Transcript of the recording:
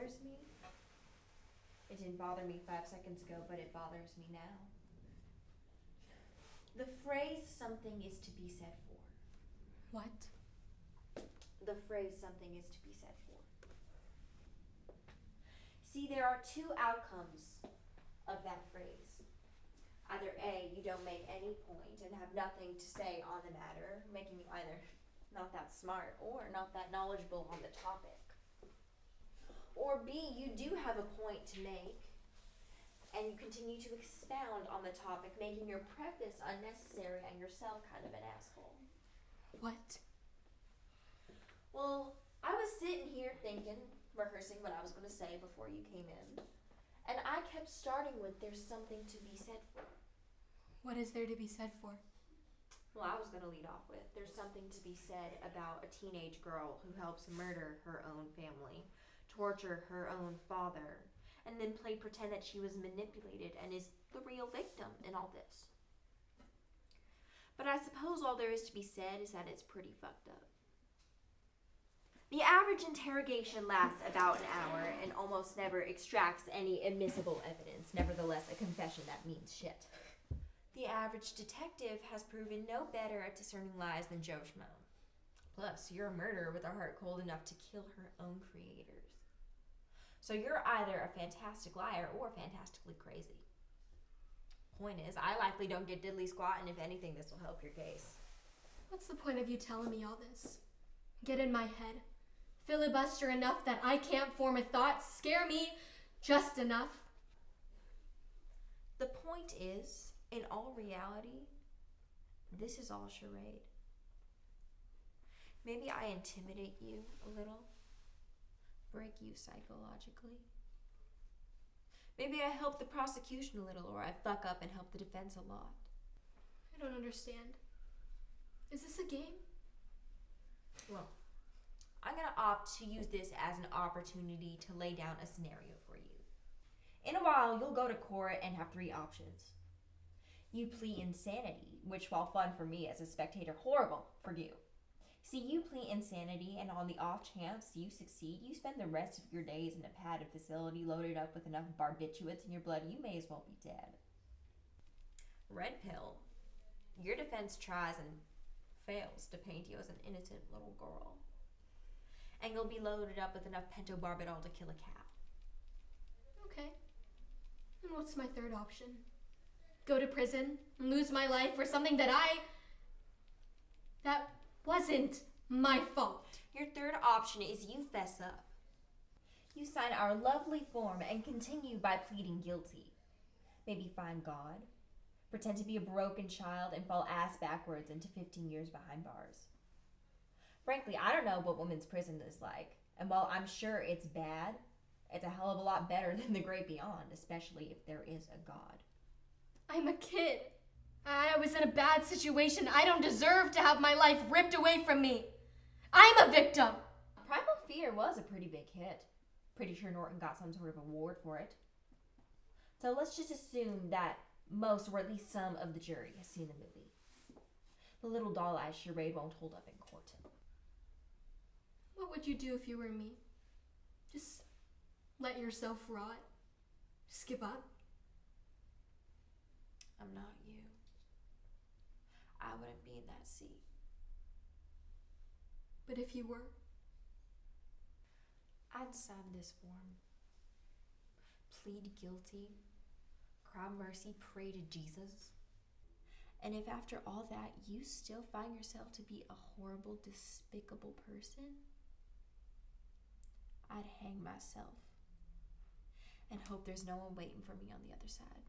bothers me. It didn't bother me 5 seconds ago, but it bothers me now. The phrase something is to be said for. What? The phrase something is to be said for. See, there are two outcomes of that phrase. Either A, you don't make any point and have nothing to say on the matter, making you either not that smart or not that knowledgeable on the topic. Or B, you do have a point to make and you continue to expound on the topic, making your preface unnecessary and yourself kind of an asshole. What? Well, I was sitting here thinking, rehearsing what I was going to say before you came in, and I kept starting with there's something to be said for. What is there to be said for? Well, I was going to lead off with there's something to be said about a teenage girl who helps murder her own family, torture her own father, and then play pretend that she was manipulated and is the real victim in all this. But I suppose all there is to be said is that it's pretty fucked up. The average interrogation lasts about an hour and almost never extracts any admissible evidence, nevertheless a confession that means shit. The average detective has proven no better at discerning lies than Joe Schmo. Plus, you're a murderer with a heart cold enough to kill her own creators. So you're either a fantastic liar or fantastically crazy. Point is, I likely don't get diddly squat, and if anything, this will help your case. What's the point of you telling me all this? Get in my head. Filibuster enough that I can't form a thought. Scare me just enough. The point is, in all reality, this is all charade. Maybe I intimidate you a little, break you psychologically. Maybe I help the prosecution a little, or I fuck up and help the defense a lot. I don't understand. Is this a game? Well, I'm going to opt to use this as an opportunity to lay down a scenario for you. In a while, you'll go to court and have 3 options. You plead insanity, which, while fun for me as a spectator, horrible for you. See, you plead insanity, and on the off chance you succeed, you spend the rest of your days in a padded facility loaded up with enough barbiturates in your blood, you may as well be dead. Red pill. Your defense tries and fails to paint you as an innocent little girl. And you'll be loaded up with enough pentobarbital to kill a cat. Okay. And what's my third option? Go to prison and lose my life for something that wasn't my fault. Your third option is you fess up. You sign our lovely form and continue by pleading guilty. Maybe find God, pretend to be a broken child, and fall ass backwards into 15 years behind bars. Frankly, I don't know what women's prison is like, and while I'm sure it's bad, it's a hell of a lot better than the great beyond, especially if there is a God. I'm a kid. I was in a bad situation. I don't deserve to have my life ripped away from me. I'm a victim. Primal Fear was a pretty big hit. Pretty sure Norton got some sort of award for it. So let's just assume that most, or at least some, of the jury has seen the movie. The little doll-eyed charade won't hold up in court. What would you do if you were me? Just let yourself rot? Just give up? I'm not you. I wouldn't be in that seat. But if you were? I'd sign this form. Plead guilty. Cry mercy, pray to Jesus. And if after all that you still find yourself to be a horrible, despicable person, I'd hang myself and hope there's no one waiting for me on the other side.